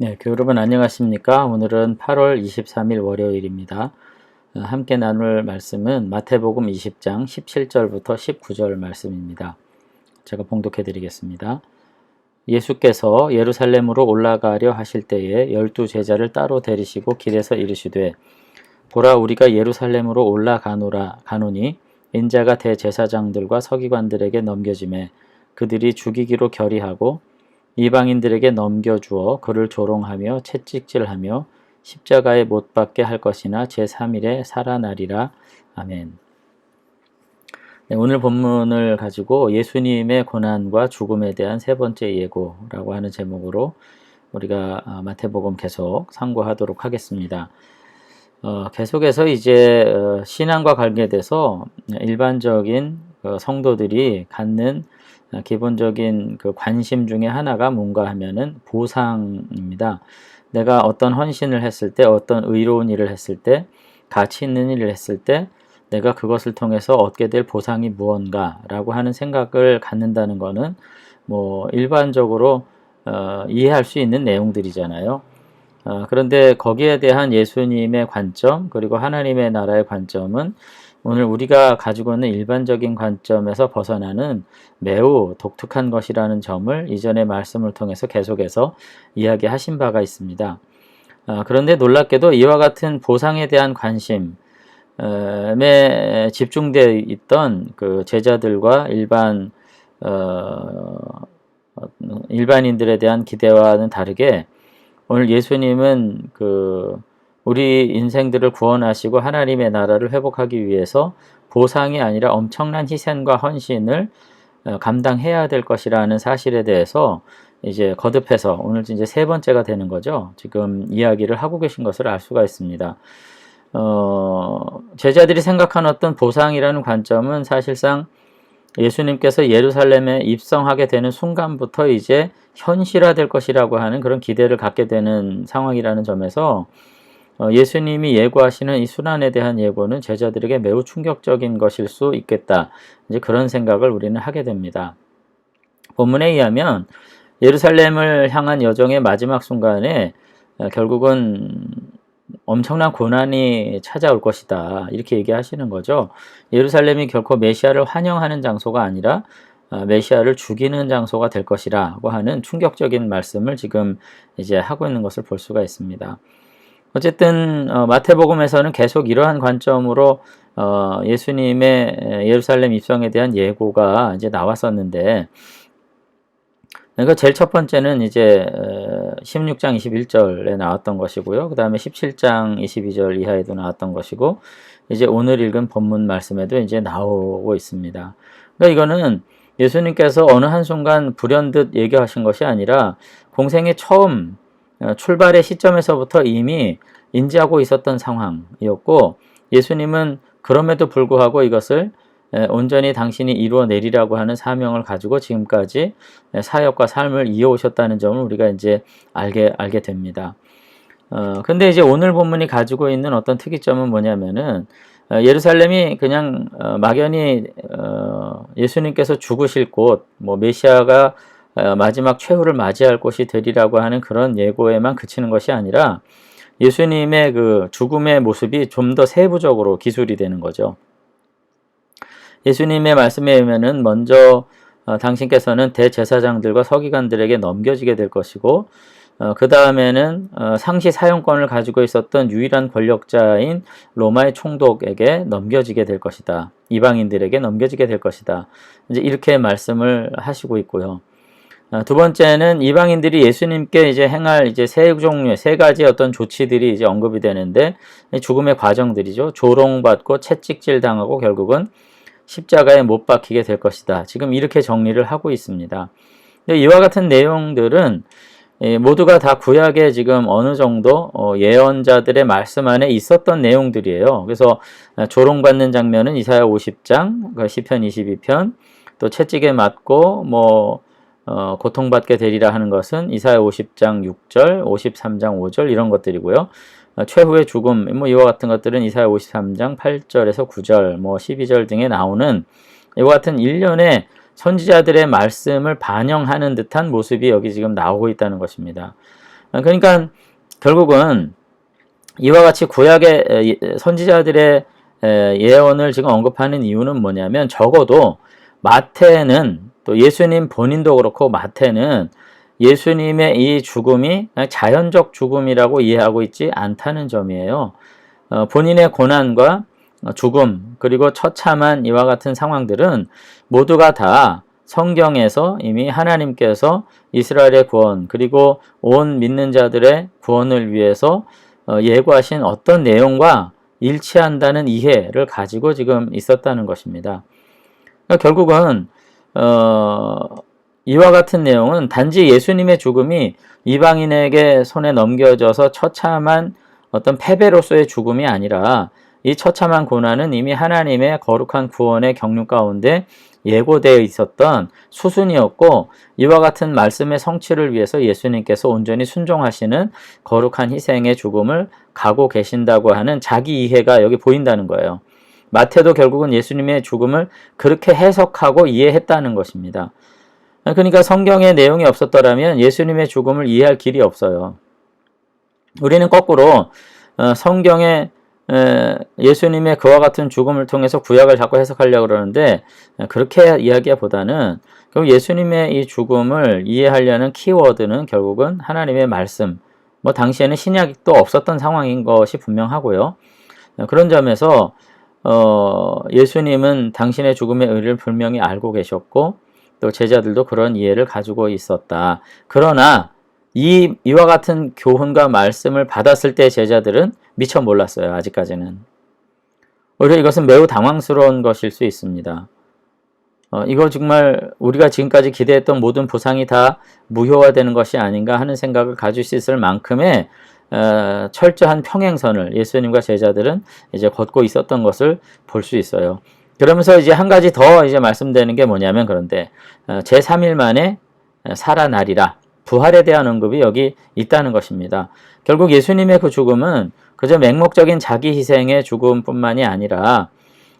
네, 여러분 안녕하십니까? 오늘은 8월 23일 월요일입니다. 함께 나눌 말씀은 마태복음 20장 17절부터 19절 말씀입니다. 제가 봉독해 드리겠습니다. 예수께서 예루살렘으로 올라가려 하실 때에 12제자를 따로 데리시고 길에서 이르시되 보라 우리가 예루살렘으로 가노니 인자가 대제사장들과 서기관들에게 넘겨지매 그들이 죽이기로 결의하고 이방인들에게 넘겨주어 그를 조롱하며 채찍질하며 십자가에 못 박게 할 것이나 제3일에 살아나리라. 아멘. 네, 오늘 본문을 가지고 예수님의 고난과 죽음에 대한 세 번째 예고라고 하는 제목으로 우리가 마태복음 계속 상고하도록 하겠습니다. 계속해서 이제 신앙과 관계돼서 일반적인 성도들이 갖는 기본적인 그 관심 중에 하나가 뭔가 하면은 보상입니다. 내가 어떤 헌신을 했을 때, 어떤 의로운 일을 했을 때, 가치 있는 일을 했을 때, 내가 그것을 통해서 얻게 될 보상이 무언가라고 하는 생각을 갖는다는 것은 뭐 일반적으로 이해할 수 있는 내용들이잖아요. 그런데 거기에 대한 예수님의 관점, 그리고 하나님의 나라의 관점은 오늘 우리가 가지고 있는 일반적인 관점에서 벗어나는 매우 독특한 것이라는 점을 이전의 말씀을 통해서 계속해서 이야기하신 바가 있습니다. 그런데 놀랍게도 이와 같은 보상에 대한 관심에 집중되어 있던 그 제자들과 일반인들에 대한 기대와는 다르게 오늘 예수님은 우리 인생들을 구원하시고 하나님의 나라를 회복하기 위해서 보상이 아니라 엄청난 희생과 헌신을 감당해야 될 것이라는 사실에 대해서 이제 거듭해서 오늘 이제 세 번째가 되는 거죠. 지금 이야기를 하고 계신 것을 알 수가 있습니다. 제자들이 생각한 어떤 보상이라는 관점은 사실상 예수님께서 예루살렘에 입성하게 되는 순간부터 이제 현실화될 것이라고 하는 그런 기대를 갖게 되는 상황이라는 점에서 예수님이 예고하시는 이 순환에 대한 예고는 제자들에게 매우 충격적인 것일 수 있겠다. 이제 그런 생각을 우리는 하게 됩니다. 본문에 의하면 예루살렘을 향한 여정의 마지막 순간에 결국은 엄청난 고난이 찾아올 것이다. 이렇게 얘기하시는 거죠. 예루살렘이 결코 메시아를 환영하는 장소가 아니라 메시아를 죽이는 장소가 될 것이라고 하는 충격적인 말씀을 지금 이제 하고 있는 것을 볼 수가 있습니다. 어쨌든 마태복음에서는 계속 이러한 관점으로 예수님의 예루살렘 입성에 대한 예고가 이제 나왔었는데, 그러니까 제일 첫 번째는 이제 16장 21절에 나왔던 것이고요. 그 다음에 17장 22절 이하에도 나왔던 것이고, 이제 오늘 읽은 본문 말씀에도 이제 나오고 있습니다. 그러니까 이거는 예수님께서 어느 한순간 불현듯 얘기하신 것이 아니라 공생의 처음 출발의 시점에서부터 이미 인지하고 있었던 상황이었고, 예수님은 그럼에도 불구하고 이것을 온전히 당신이 이루어내리라고 하는 사명을 가지고 지금까지 사역과 삶을 이어오셨다는 점을 우리가 이제 알게 됩니다. 근데 이제 오늘 본문이 가지고 있는 어떤 특이점은 뭐냐면은 예루살렘이 그냥 막연히 예수님께서 죽으실 곳, 뭐 메시아가 마지막 최후를 맞이할 곳이 되리라고 하는 그런 예고에만 그치는 것이 아니라 예수님의 그 죽음의 모습이 좀 더 세부적으로 기술이 되는 거죠. 예수님의 말씀에 의하면은 먼저 당신께서는 대제사장들과 서기관들에게 넘겨지게 될 것이고, 그 다음에는 상시 사용권을 가지고 있었던 유일한 권력자인 로마의 총독에게 넘겨지게 될 것이다. 이방인들에게 넘겨지게 될 것이다. 이제 이렇게 말씀을 하시고 있고요. 두 번째는 이방인들이 예수님께 이제 행할 이제 세 가지 어떤 조치들이 이제 언급이 되는데, 죽음의 과정들이죠. 조롱받고 채찍질 당하고 결국은 십자가에 못 박히게 될 것이다. 지금 이렇게 정리를 하고 있습니다. 이와 같은 내용들은 모두가 다 구약에 지금 어느 정도 예언자들의 말씀 안에 있었던 내용들이에요. 그래서 조롱받는 장면은 이사야 50장, 시편 22편, 또 채찍에 맞고 고통받게 되리라 하는 것은 이사야 50장 6절, 53장 5절 이런 것들이고요. 최후의 죽음, 이와 같은 것들은 이사야 53장 8절에서 9절, 12절 등에 나오는 이와 같은 일련의 선지자들의 말씀을 반영하는 듯한 모습이 여기 지금 나오고 있다는 것입니다. 그러니까 결국은 이와 같이 구약의 선지자들의 예언을 지금 언급하는 이유는 뭐냐면, 적어도 마태는, 또 예수님 본인도 그렇고 마태는 예수님의 이 죽음이 자연적 죽음이라고 이해하고 있지 않다는 점이에요. 본인의 고난과 죽음, 그리고 처참한 이와 같은 상황들은 모두가 다 성경에서 이미 하나님께서 이스라엘의 구원, 그리고 온 믿는 자들의 구원을 위해서 예고하신 어떤 내용과 일치한다는 이해를 가지고 지금 있었다는 것입니다. 그러니까 결국은 이와 같은 내용은 단지 예수님의 죽음이 이방인에게 손에 넘겨져서 처참한 어떤 패배로서의 죽음이 아니라, 이 처참한 고난은 이미 하나님의 거룩한 구원의 경륜 가운데 예고되어 있었던 수순이었고, 이와 같은 말씀의 성취를 위해서 예수님께서 온전히 순종하시는 거룩한 희생의 죽음을 가고 계신다고 하는 자기 이해가 여기 보인다는 거예요. 마태도 결국은 예수님의 죽음을 그렇게 해석하고 이해했다는 것입니다. 그러니까 성경에 내용이 없었더라면 예수님의 죽음을 이해할 길이 없어요. 우리는 거꾸로 성경에 예수님의 그와 같은 죽음을 통해서 구약을 자꾸 해석하려고 그러는데, 그렇게 이야기보다는 결국 예수님의 이 죽음을 이해하려는 키워드는 결국은 하나님의 말씀, 당시에는 신약도 없었던 상황인 것이 분명하고요. 그런 점에서 예수님은 당신의 죽음의 의리를 분명히 알고 계셨고, 또 제자들도 그런 이해를 가지고 있었다. 그러나 이와 같은 교훈과 말씀을 받았을 때 제자들은 미처 몰랐어요. 아직까지는. 오히려 이것은 매우 당황스러운 것일 수 있습니다. 이거 정말 우리가 지금까지 기대했던 모든 보상이 다 무효화되는 것이 아닌가 하는 생각을 가질 수 있을 만큼의 철저한 평행선을 예수님과 제자들은 이제 걷고 있었던 것을 볼 수 있어요. 그러면서 이제 한 가지 더 이제 말씀되는 게 뭐냐면, 그런데 제3일 만에 살아나리라, 부활에 대한 언급이 여기 있다는 것입니다. 결국 예수님의 그 죽음은 그저 맹목적인 자기 희생의 죽음뿐만이 아니라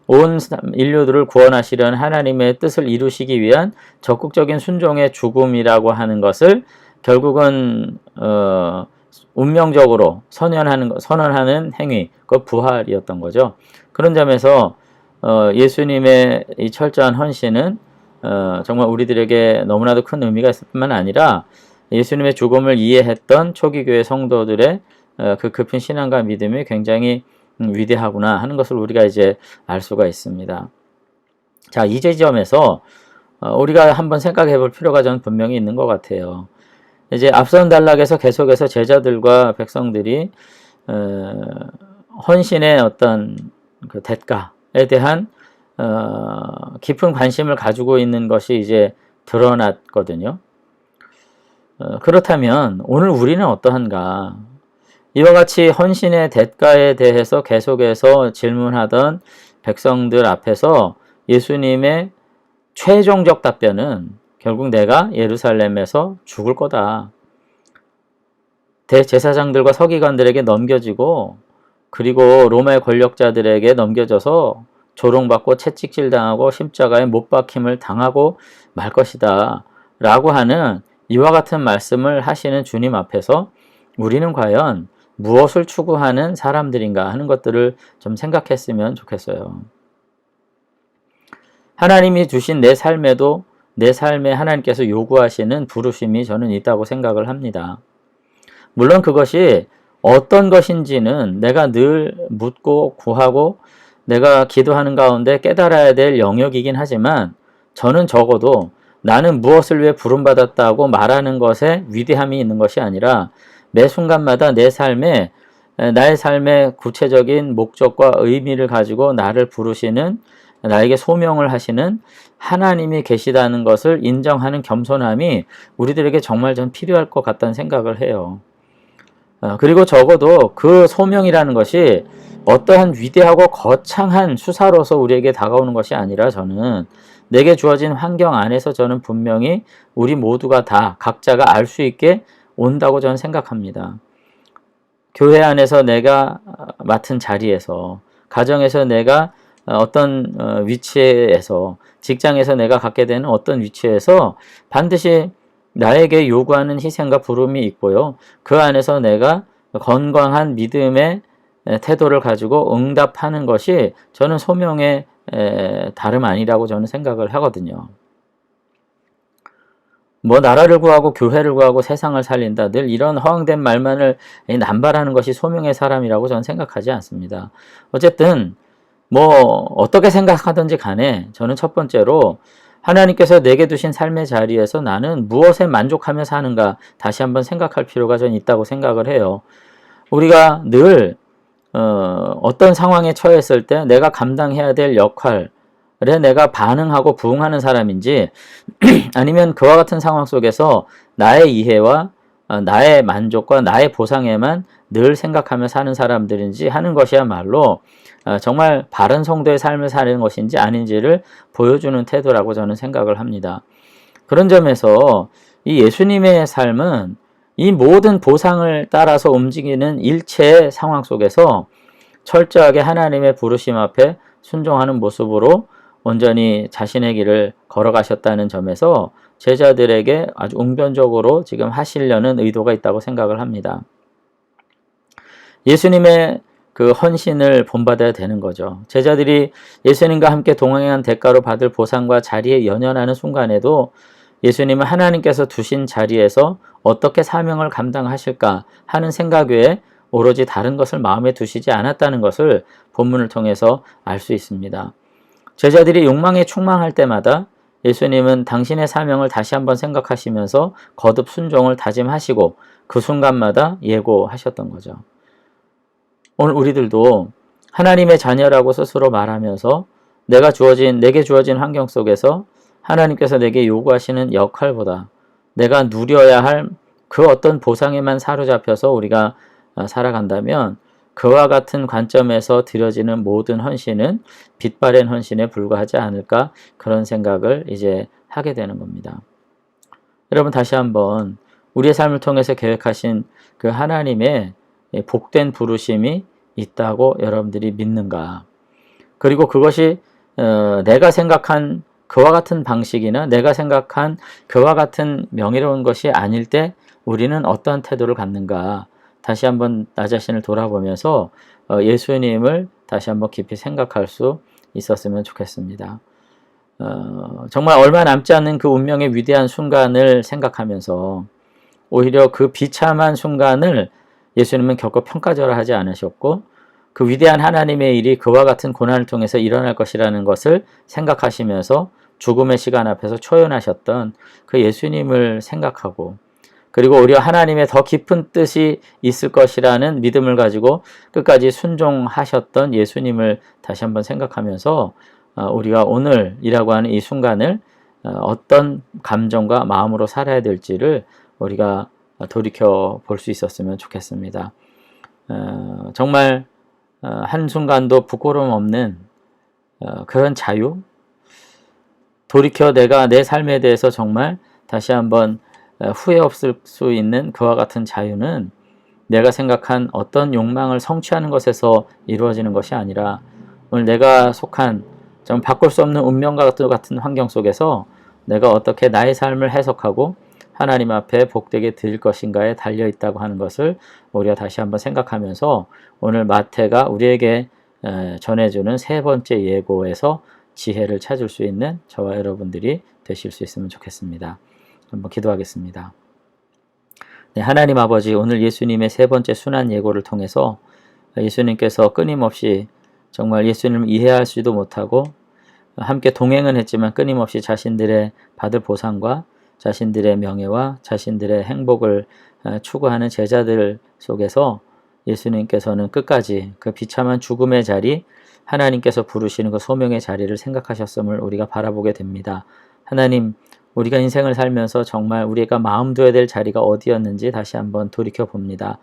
온 인류들을 구원하시려는 하나님의 뜻을 이루시기 위한 적극적인 순종의 죽음이라고 하는 것을 결국은 운명적으로 선언하는 행위, 그 부활이었던 거죠. 그런 점에서 예수님의 이 철저한 헌신은 정말 우리들에게 너무나도 큰 의미가 있을 뿐만 아니라, 예수님의 죽음을 이해했던 초기 교회 성도들의 그 깊은 신앙과 믿음이 굉장히 위대하구나 하는 것을 우리가 이제 알 수가 있습니다. 자, 이 지점에서 우리가 한번 생각해 볼 필요가 저는 분명히 있는 것 같아요. 이제 앞선 단락에서 계속해서 제자들과 백성들이 헌신의 어떤 그 대가에 대한 깊은 관심을 가지고 있는 것이 이제 드러났거든요. 그렇다면 오늘 우리는 어떠한가? 이와 같이 헌신의 대가에 대해서 계속해서 질문하던 백성들 앞에서 예수님의 최종적 답변은 결국 내가 예루살렘에서 죽을 거다. 대제사장들과 서기관들에게 넘겨지고, 그리고 로마의 권력자들에게 넘겨져서 조롱받고 채찍질 당하고 십자가에 못 박힘을 당하고 말 것이다 라고 하는 이와 같은 말씀을 하시는 주님 앞에서 우리는 과연 무엇을 추구하는 사람들인가 하는 것들을 좀 생각했으면 좋겠어요. 하나님이 주신 내 삶에도 내 삶에 하나님께서 요구하시는 부르심이 저는 있다고 생각을 합니다. 물론 그것이 어떤 것인지는 내가 늘 묻고 구하고 내가 기도하는 가운데 깨달아야 될 영역이긴 하지만, 저는 적어도 나는 무엇을 위해 부름받았다고 말하는 것에 위대함이 있는 것이 아니라, 매 순간마다 내 삶에 나의 삶의 구체적인 목적과 의미를 가지고 나를 부르시는, 나에게 소명을 하시는 하나님이 계시다는 것을 인정하는 겸손함이 우리들에게 정말 좀 필요할 것 같다는 생각을 해요. 그리고 적어도 그 소명이라는 것이 어떠한 위대하고 거창한 수사로서 우리에게 다가오는 것이 아니라, 저는 내게 주어진 환경 안에서 저는 분명히 우리 모두가 다 각자가 알 수 있게 온다고 저는 생각합니다. 교회 안에서 내가 맡은 자리에서, 가정에서 내가 어떤 위치에서, 직장에서 내가 갖게 되는 어떤 위치에서 반드시 나에게 요구하는 희생과 부름이 있고요. 그 안에서 내가 건강한 믿음의 태도를 가지고 응답하는 것이 저는 소명의 다름 아니라고 저는 생각을 하거든요. 뭐 나라를 구하고 교회를 구하고 세상을 살린다, 늘 이런 허황된 말만을 남발하는 것이 소명의 사람이라고 저는 생각하지 않습니다. 어쨌든 뭐 어떻게 생각하든지 간에 저는 첫 번째로 하나님께서 내게 두신 삶의 자리에서 나는 무엇에 만족하며 사는가 다시 한번 생각할 필요가 저는 있다고 생각을 해요. 우리가 늘 어떤 상황에 처했을 때 내가 감당해야 될 역할에 내가 반응하고 부응하는 사람인지 아니면 그와 같은 상황 속에서 나의 이해와 나의 만족과 나의 보상에만 늘 생각하며 사는 사람들인지 하는 것이야말로 정말 바른 성도의 삶을 사는 것인지 아닌지를 보여주는 태도라고 저는 생각을 합니다. 그런 점에서 이 예수님의 삶은 이 모든 보상을 따라서 움직이는 일체의 상황 속에서 철저하게 하나님의 부르심 앞에 순종하는 모습으로 온전히 자신의 길을 걸어가셨다는 점에서 제자들에게 아주 웅변적으로 지금 하시려는 의도가 있다고 생각을 합니다. 예수님의 그 헌신을 본받아야 되는 거죠. 제자들이 예수님과 함께 동행한 대가로 받을 보상과 자리에 연연하는 순간에도 예수님은 하나님께서 두신 자리에서 어떻게 사명을 감당하실까 하는 생각 외에 오로지 다른 것을 마음에 두시지 않았다는 것을 본문을 통해서 알 수 있습니다. 제자들이 욕망에 충만할 때마다 예수님은 당신의 사명을 다시 한번 생각하시면서 거듭 순종을 다짐하시고 그 순간마다 예고하셨던 거죠. 오늘 우리들도 하나님의 자녀라고 스스로 말하면서 내게 주어진 환경 속에서 하나님께서 내게 요구하시는 역할보다 내가 누려야 할 그 어떤 보상에만 사로잡혀서 우리가 살아간다면 그와 같은 관점에서 드려지는 모든 헌신은 빛바랜 헌신에 불과하지 않을까, 그런 생각을 이제 하게 되는 겁니다. 여러분, 다시 한번 우리의 삶을 통해서 계획하신 그 하나님의 복된 부르심이 있다고 여러분들이 믿는가? 그리고 그것이 내가 생각한 그와 같은 방식이나 내가 생각한 그와 같은 명예로운 것이 아닐 때 우리는 어떠한 태도를 갖는가? 다시 한번 나 자신을 돌아보면서 예수님을 다시 한번 깊이 생각할 수 있었으면 좋겠습니다. 정말 얼마 남지 않는 그 운명의 위대한 순간을 생각하면서 오히려 그 비참한 순간을 예수님은 결코 평가절하하지 않으셨고, 그 위대한 하나님의 일이 그와 같은 고난을 통해서 일어날 것이라는 것을 생각하시면서 죽음의 시간 앞에서 초연하셨던 그 예수님을 생각하고, 그리고 오히려 하나님의 더 깊은 뜻이 있을 것이라는 믿음을 가지고 끝까지 순종하셨던 예수님을 다시 한번 생각하면서 우리가 오늘이라고 하는 이 순간을 어떤 감정과 마음으로 살아야 될지를 우리가 돌이켜 볼 수 있었으면 좋겠습니다. 정말 한순간도 부끄러움 없는 그런 자유, 돌이켜 내가 내 삶에 대해서 정말 다시 한번 후회 없을 수 있는 그와 같은 자유는 내가 생각한 어떤 욕망을 성취하는 것에서 이루어지는 것이 아니라 오늘 내가 속한 좀 바꿀 수 없는 운명과 같은 환경 속에서 내가 어떻게 나의 삶을 해석하고 하나님 앞에 복되게 드릴 것인가에 달려 있다고 하는 것을 우리가 다시 한번 생각하면서 오늘 마태가 우리에게 전해주는 세 번째 예고에서 지혜를 찾을 수 있는 저와 여러분들이 되실 수 있으면 좋겠습니다. 한번 기도하겠습니다. 네, 하나님 아버지, 오늘 예수님의 세 번째 순환 예고를 통해서 예수님께서 끊임없이 정말 예수님을 이해하지도 못하고 함께 동행은 했지만 끊임없이 자신들의 받을 보상과 자신들의 명예와 자신들의 행복을 추구하는 제자들 속에서 예수님께서는 끝까지 그 비참한 죽음의 자리, 하나님께서 부르시는 그 소명의 자리를 생각하셨음을 우리가 바라보게 됩니다. 하나님, 우리가 인생을 살면서 정말 우리가 마음 둬야 될 자리가 어디였는지 다시 한번 돌이켜 봅니다.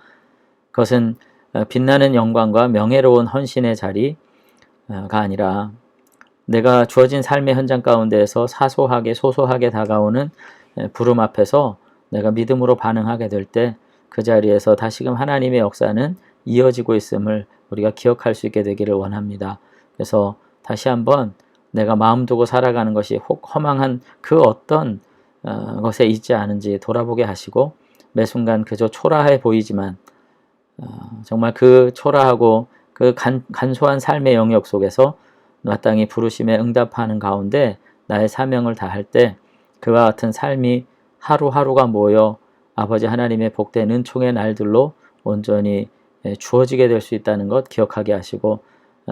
그것은 빛나는 영광과 명예로운 헌신의 자리가 아니라 내가 주어진 삶의 현장 가운데에서 사소하게 소소하게 다가오는 부름 앞에서 내가 믿음으로 반응하게 될 때 그 자리에서 다시금 하나님의 역사는 이어지고 있음을 우리가 기억할 수 있게 되기를 원합니다. 그래서 다시 한번 내가 마음 두고 살아가는 것이 혹 허망한 그 어떤 것에 있지 않은지 돌아보게 하시고 매 순간 그저 초라해 보이지만 정말 그 초라하고 그 간소한 삶의 영역 속에서 마땅히 부르심에 응답하는 가운데 나의 사명을 다할 때 그와 같은 삶이 하루하루가 모여 아버지 하나님의 복된 은총의 날들로 온전히 주어지게 될 수 있다는 것 기억하게 하시고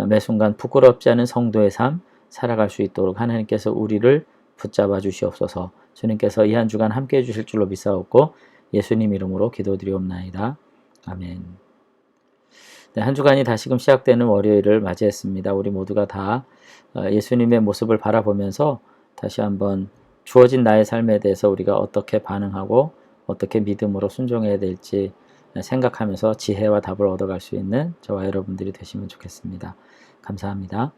매 순간 부끄럽지 않은 성도의 삶 살아갈 수 있도록 하나님께서 우리를 붙잡아 주시옵소서. 주님께서 이 한 주간 함께해 주실 줄로 믿사옵고 예수님 이름으로 기도드리옵나이다. 아멘. 네, 한 주간이 다시금 시작되는 월요일을 맞이했습니다. 우리 모두가 다 예수님의 모습을 바라보면서 다시 한번 주어진 나의 삶에 대해서 우리가 어떻게 반응하고 어떻게 믿음으로 순종해야 될지 생각하면서 지혜와 답을 얻어갈 수 있는 저와 여러분들이 되시면 좋겠습니다. 감사합니다.